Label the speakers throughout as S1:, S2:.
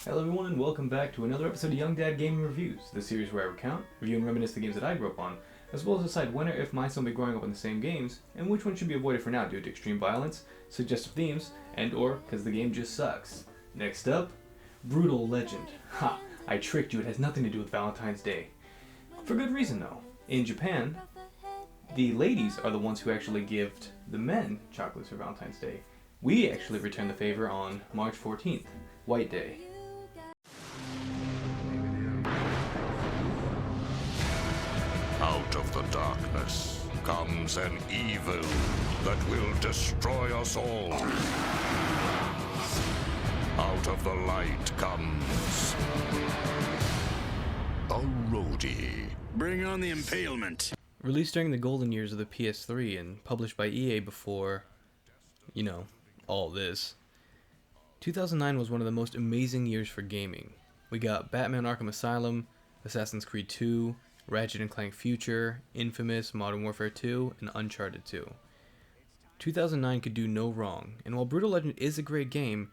S1: Hello everyone and welcome back to another episode of Young Dad Gaming Reviews, the series where I recount, review and reminisce the games that I grew up on, as well as decide when or if my son will be growing up on the same games, and which one should be avoided for now due to extreme violence, suggestive themes, and or because the game just sucks. Next up, Brutal Legend. Ha! I tricked you, it has nothing to do with Valentine's Day. For good reason though. In Japan, the ladies are the ones who actually gift the men chocolates for Valentine's Day. We actually return the favor on March 14th, White Day.
S2: Out of the darkness comes an evil that will destroy us all. Out of the light comes a roadie.
S3: Bring on the impalement.
S1: Released during the golden years of the PS3 and published by EA before, all this. 2009 was one of the most amazing years for gaming. We got Batman Arkham Asylum, Assassin's Creed 2, Ratchet & Clank Future, Infamous, Modern Warfare 2, and Uncharted 2. 2009 could do no wrong, and while Brutal Legend is a great game,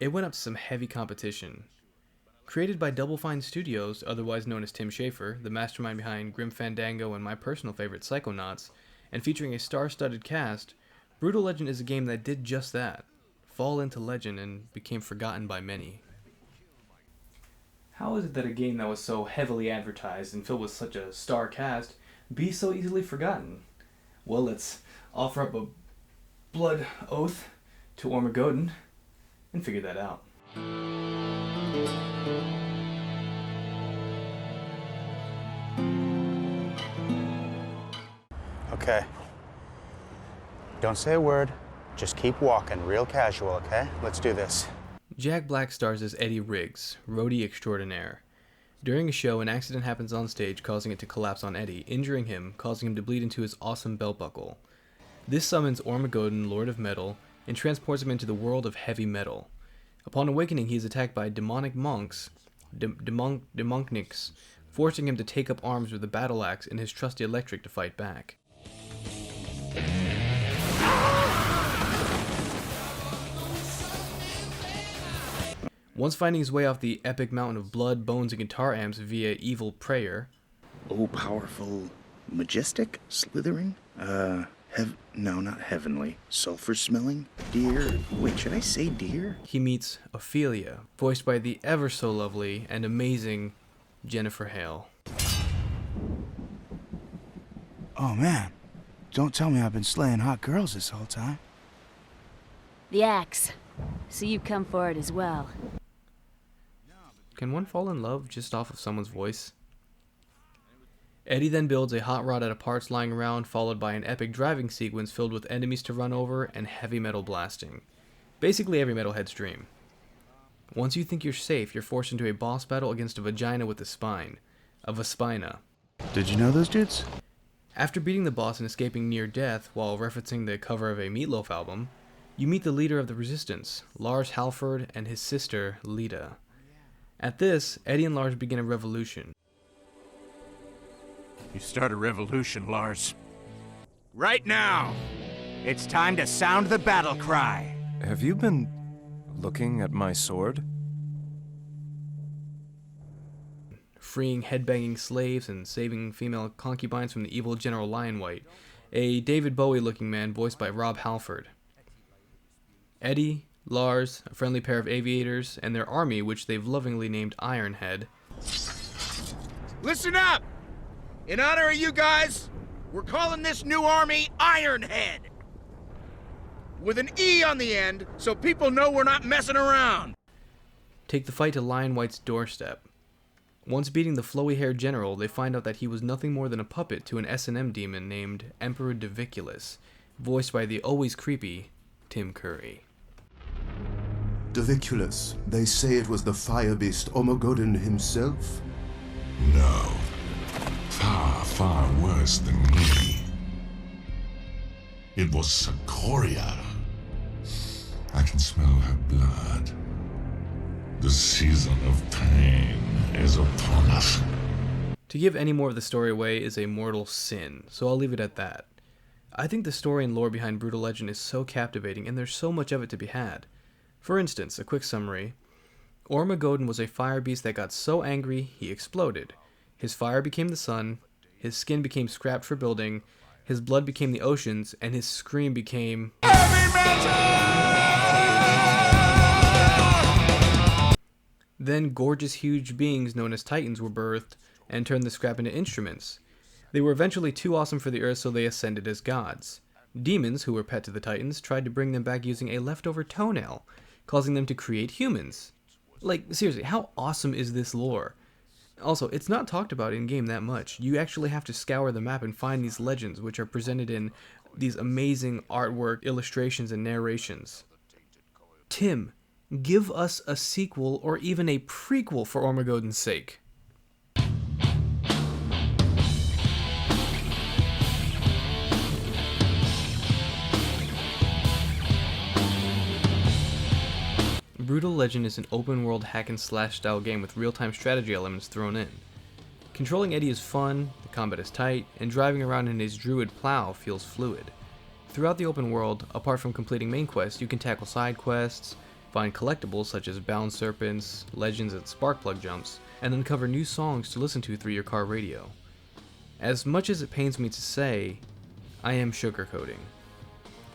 S1: it went up to some heavy competition. Created by Double Fine Studios, otherwise known as Tim Schafer, the mastermind behind Grim Fandango and my personal favorite Psychonauts, and featuring a star-studded cast, Brutal Legend is a game that did just that, fall into legend and became forgotten by many. How is it that a game that was so heavily advertised and filled with such a star cast be so easily forgotten? Well, let's offer up a blood oath to Ormagodon and figure that out.
S4: Okay. Don't say a word. Just keep walking, real casual, okay? Let's do this.
S1: Jack Black stars as Eddie Riggs, roadie extraordinaire. During a show, an accident happens on stage, causing it to collapse on Eddie, injuring him, causing him to bleed into his awesome belt buckle. This summons Ormagodon, Lord of Metal, and transports him into the world of heavy metal. Upon awakening, he is attacked by demonic monks, demonkniks, forcing him to take up arms with the battle axe and his trusty electric to fight back. Once finding his way off the epic mountain of blood, bones, and guitar amps via evil prayer.
S3: Oh, powerful, majestic, slithering, no, not heavenly, sulfur-smelling, deer. Wait, should I say deer?
S1: He meets Ophelia, voiced by the ever so lovely and amazing Jennifer Hale.
S4: Oh man, don't tell me I've been slaying hot girls this whole time.
S5: The axe. So you come for it as well.
S1: Can one fall in love just off of someone's voice? Eddie then builds a hot rod out of parts lying around, followed by an epic driving sequence filled with enemies to run over and heavy metal blasting. Basically every metalhead's dream. Once you think you're safe, you're forced into a boss battle against a vagina with a spine. A Vespina.
S4: Did you know those dudes?
S1: After beating the boss and escaping near death while referencing the cover of a Meatloaf album, you meet the leader of the Resistance, Lars Halford, and his sister, Lita. At this, Eddie and Lars begin a revolution.
S6: You start a revolution, Lars.
S7: Right now! It's time to sound the battle cry!
S8: Have you been looking at my sword?
S1: Freeing headbanging slaves and saving female concubines from the evil General Lionwhite, a David Bowie-looking man voiced by Rob Halford. Eddie, Lars, a friendly pair of aviators, and their army, which they've lovingly named Ironhead.
S7: Listen up! In honor of you guys, we're calling this new army Ironhead! With an E on the end, so people know we're not messing around!
S1: Take the fight to Lionwhite's doorstep. Once beating the flowy-haired general, they find out that he was nothing more than a puppet to an S&M demon named Emperor Deviculus, voiced by the always creepy Tim Curry.
S9: Deviculus, they say it was the fire beast Ormagodon himself?
S2: No. Far, far worse than me. It was Socoria. I can smell her blood. The season of pain is upon us.
S1: To give any more of the story away is a mortal sin, so I'll leave it at that. I think the story and lore behind Brutal Legend is so captivating, and there's so much of it to be had. For instance, a quick summary. Ormagodon was a fire beast that got so angry he exploded. His fire became the sun, his skin became scrap for building, his blood became the oceans, and his scream became heavy metal! Then gorgeous huge beings known as Titans were birthed and turned the scrap into instruments. They were eventually too awesome for the Earth, so they ascended as gods. Demons, who were pet to the Titans, tried to bring them back using a leftover toenail, causing them to create humans. Like, seriously, how awesome is this lore? Also, it's not talked about in-game that much. You actually have to scour the map and find these legends, which are presented in these amazing artwork, illustrations, and narrations. Tim, give us a sequel or even a prequel for Ormagodon's sake. Brutal Legend is an open-world hack-and-slash style game with real-time strategy elements thrown in. Controlling Eddie is fun, the combat is tight, and driving around in his druid plow feels fluid. Throughout the open world, apart from completing main quests, you can tackle side quests, find collectibles such as bound serpents, legends, and sparkplug jumps, and uncover new songs to listen to through your car radio. As much as it pains me to say, I am sugarcoating.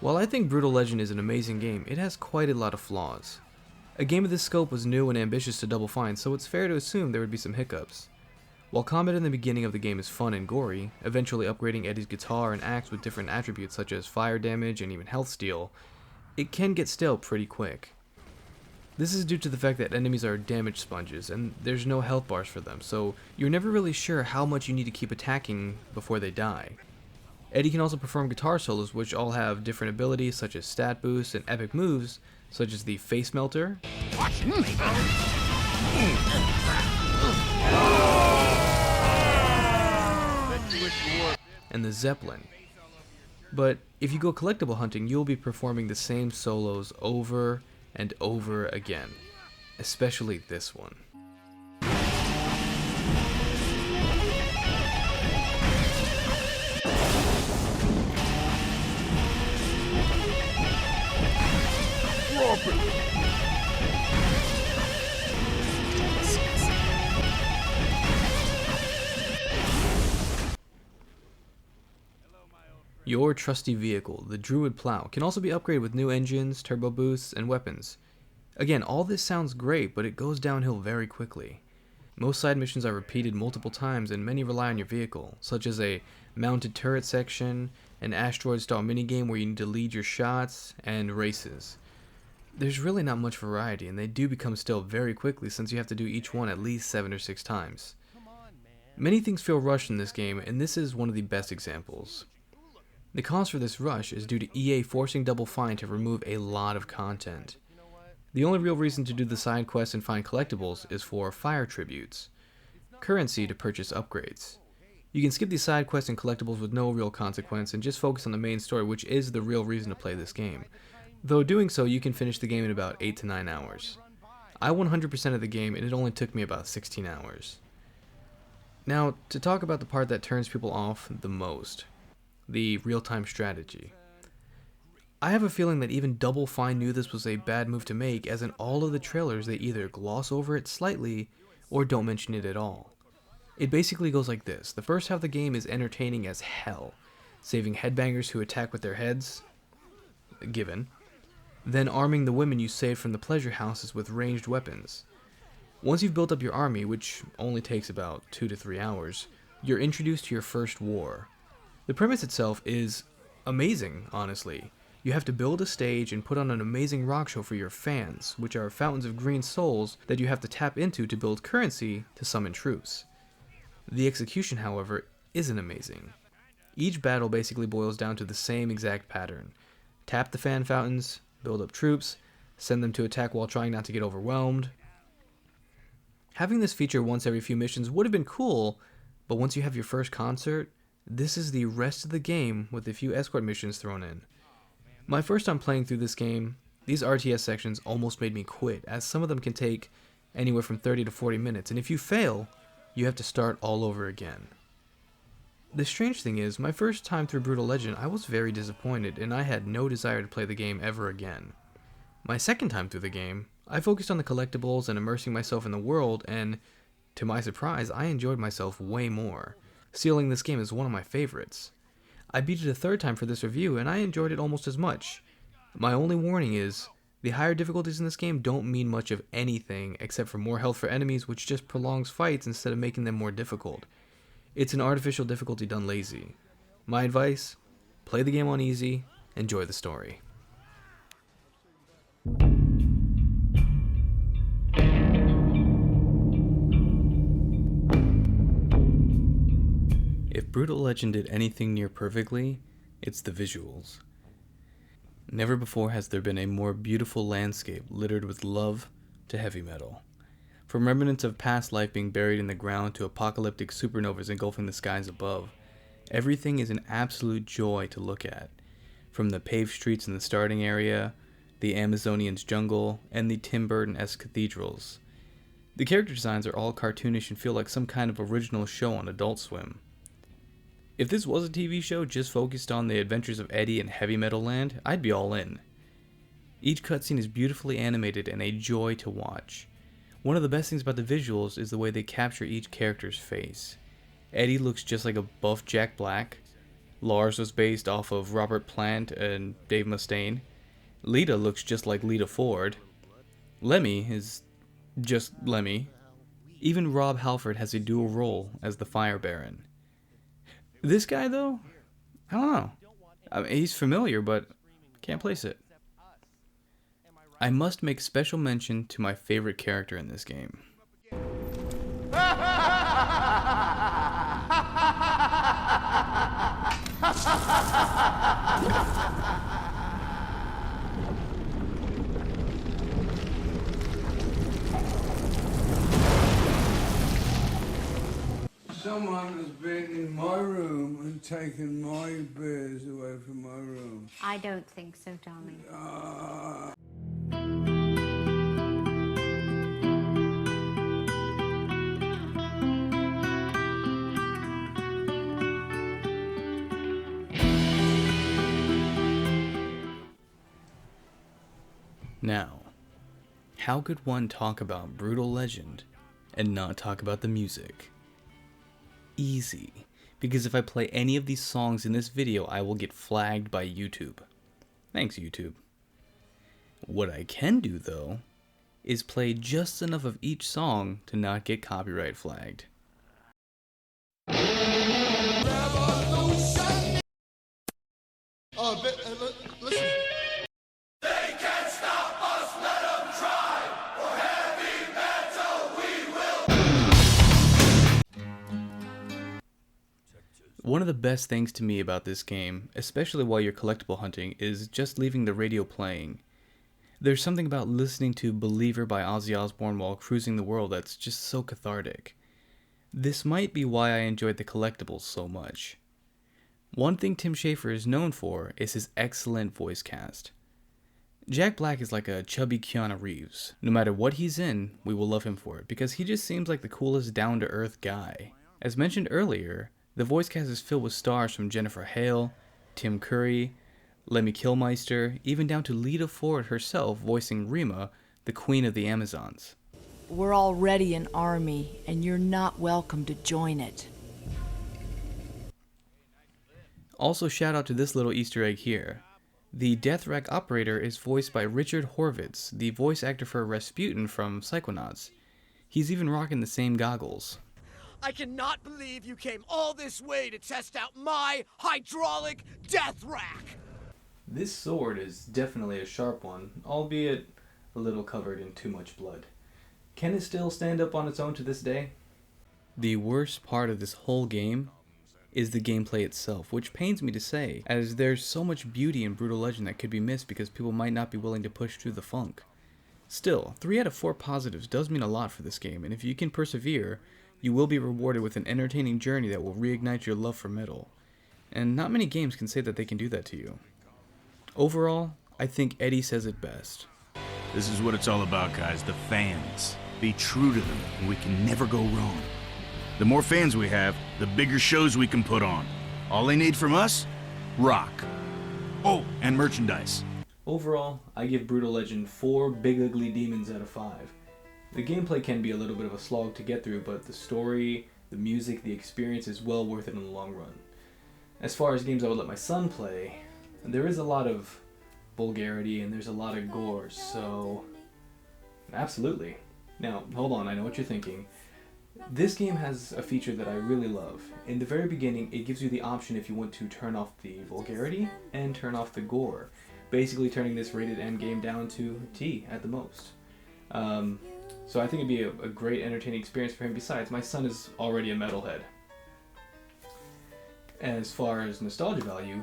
S1: While I think Brutal Legend is an amazing game, it has quite a lot of flaws. A game of this scope was new and ambitious to Double Fine, so it's fair to assume there would be some hiccups. While combat in the beginning of the game is fun and gory, eventually upgrading Eddie's guitar and axe with different attributes such as fire damage and even health steal, it can get stale pretty quick. This is due to the fact that enemies are damage sponges and there's no health bars for them, so you're never really sure how much you need to keep attacking before they die. Eddie can also perform guitar solos which all have different abilities such as stat boosts and epic moves such as the Face Melter and the Zeppelin. But if you go collectible hunting, you'll be performing the same solos over and over again, especially this one. Your trusty vehicle, the Druid Plow, can also be upgraded with new engines, turbo boosts, and weapons. Again, all this sounds great, but it goes downhill very quickly. Most side missions are repeated multiple times and many rely on your vehicle, such as a mounted turret section, an asteroid-style minigame where you need to lead your shots, and races. There's really not much variety, and they do become stale very quickly since you have to do each one at least 7 or 6 times. Many things feel rushed in this game, and this is one of the best examples. The cause for this rush is due to EA forcing Double Fine to remove a lot of content. The only real reason to do the side quests and find collectibles is for fire tributes, currency to purchase upgrades. You can skip these side quests and collectibles with no real consequence and just focus on the main story, which is the real reason to play this game. Though doing so, you can finish the game in about 8 to 9 hours. I 100% of the game and it only took me about 16 hours. Now, to talk about the part that turns people off the most. The real-time strategy. I have a feeling that even Double Fine knew this was a bad move to make, as in all of the trailers they either gloss over it slightly or don't mention it at all. It basically goes like this. The first half of the game is entertaining as hell, saving headbangers who attack with their heads, given, then arming the women you saved from the pleasure houses with ranged weapons. Once you've built up your army, which only takes about 2 to 3 hours, you're introduced to your first war. The premise itself is amazing, honestly. You have to build a stage and put on an amazing rock show for your fans, which are fountains of green souls that you have to tap into to build currency to summon troops. The execution, however, isn't amazing. Each battle basically boils down to the same exact pattern. Tap the fan fountains, build up troops, send them to attack while trying not to get overwhelmed. Having this feature once every few missions would have been cool, but once you have your first concert, this is the rest of the game with a few escort missions thrown in. My first time playing through this game, these RTS sections almost made me quit, as some of them can take anywhere from 30 to 40 minutes, and if you fail, you have to start all over again. The strange thing is, my first time through Brutal Legend, I was very disappointed, and I had no desire to play the game ever again. My second time through the game, I focused on the collectibles and immersing myself in the world, and to my surprise, I enjoyed myself way more, sealing this game as one of my favorites. I beat it a third time for this review, and I enjoyed it almost as much. My only warning is, the higher difficulties in this game don't mean much of anything except for more health for enemies, which just prolongs fights instead of making them more difficult. It's an artificial difficulty done lazy. My advice, play the game on easy, enjoy the story. If Brutal Legend did anything near perfectly, it's the visuals. Never before has there been a more beautiful landscape littered with love to heavy metal. From remnants of past life being buried in the ground to apocalyptic supernovas engulfing the skies above, everything is an absolute joy to look at. From the paved streets in the starting area, the Amazonian's jungle, and the Tim Burton-esque cathedrals. The character designs are all cartoonish and feel like some kind of original show on Adult Swim. If this was a TV show just focused on the adventures of Eddie in heavy metal land, I'd be all in. Each cutscene is beautifully animated and a joy to watch. One of the best things about the visuals is the way they capture each character's face. Eddie looks just like a buff Jack Black. Lars was based off of Robert Plant and Dave Mustaine. Lita looks just like Lita Ford. Lemmy is just Lemmy. Even Rob Halford has a dual role as the Fire Baron. This guy, though, I don't know. I mean, he's familiar, but can't place it. I must make special mention to my favorite character in this game.
S10: Someone has been in my room and taken my beers away from my room.
S11: I don't think so, darling.
S1: Now, how could one talk about Brutal Legend and not talk about the music? Easy, because if I play any of these songs in this video, I will get flagged by YouTube. Thanks, YouTube. What I can do, though, is play just enough of each song to not get copyright flagged.
S12: Listen. They can't stop us, let them try. For heavy metal we will.
S1: One of the best things to me about this game, especially while you're collectible hunting, is just leaving the radio playing. There's something about listening to Believer by Ozzy Osbourne while cruising the world that's just so cathartic. This might be why I enjoyed the collectibles so much. One thing Tim Schafer is known for is his excellent voice cast. Jack Black is like a chubby Keanu Reeves. No matter what he's in, we will love him for it, because he just seems like the coolest down-to-earth guy. As mentioned earlier, the voice cast is filled with stars from Jennifer Hale, Tim Curry, Lemmy Kilmister, even down to Lita Ford herself voicing Rima, the Queen of the Amazons.
S13: We're already an army, and you're not welcome to join it.
S1: Also, shout out to this little Easter egg here. The Death Rack operator is voiced by Richard Horvitz, the voice actor for Rasputin from Psychonauts. He's even rocking the same goggles.
S14: I cannot believe you came all this way to test out my hydraulic death rack!
S1: This sword is definitely a sharp one, albeit a little covered in too much blood. Can it still stand up on its own to this day? The worst part of this whole game is the gameplay itself, which pains me to say, as there's so much beauty in Brutal Legend that could be missed because people might not be willing to push through the funk. Still, 3 out of 4 positives does mean a lot for this game, and if you can persevere, you will be rewarded with an entertaining journey that will reignite your love for metal. And not many games can say that they can do that to you. Overall, I think Eddie says it best.
S6: This is what it's all about, guys, the fans. Be true to them, and we can never go wrong. The more fans we have, the bigger shows we can put on. All they need from us? Rock. Oh, and merchandise.
S1: Overall, I give Brutal Legend 4 big ugly demons out of 5. The gameplay can be a little bit of a slog to get through, but the story, the music, the experience is well worth it in the long run. As far as games I would let my son play, there is a lot of vulgarity and there's a lot of gore, so absolutely. Now, hold on, I know what you're thinking. This game has a feature that I really love. In the very beginning, it gives you the option if you want to turn off the vulgarity and turn off the gore, basically turning this rated M game down to T at the most. So I think it'd be a great entertaining experience for him. Besides, my son is already a metalhead. As far as nostalgia value,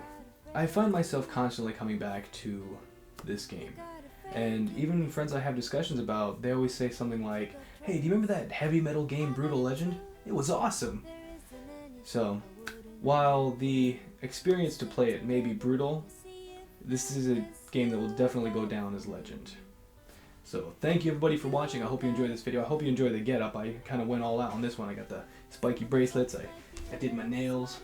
S1: I find myself constantly coming back to this game. And even friends I have discussions about, they always say something like, hey, do you remember that heavy metal game Brutal Legend? It was awesome! So, while the experience to play it may be brutal, this is a game that will definitely go down as legend. So, thank you everybody for watching. I hope you enjoyed this video. I hope you enjoyed the get-up. I kind of went all out on this one. I got the spiky bracelets, I did my nails,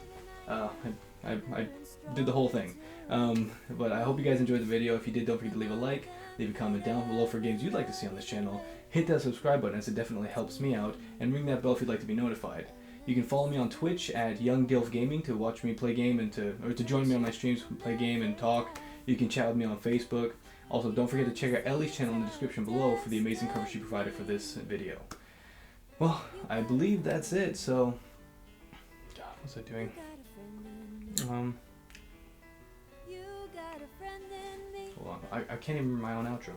S1: I did the whole thing. But I hope you guys enjoyed the video. If you did, don't forget to leave a like, leave a comment down below for games you'd like to see on this channel. Hit that subscribe button as it definitely helps me out, and ring that bell if you'd like to be notified. You can follow me on Twitch at Young Dilf Gaming to watch me play game and to join me on my streams, play game and talk. You can chat with me on Facebook. Also, don't forget to check out Ellie's channel in the description below for the amazing cover she provided for this video. Well, I believe that's it. So, God, what's I doing? Hold on, I can't even remember my own outro.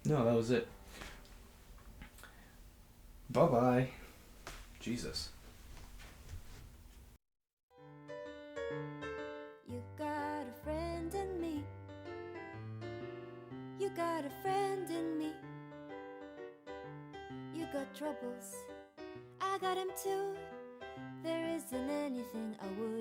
S1: No, that was it. Bye-bye. Jesus.
S15: You got a friend in me. You got a friend in me. You got troubles, I got him too. There isn't anything I would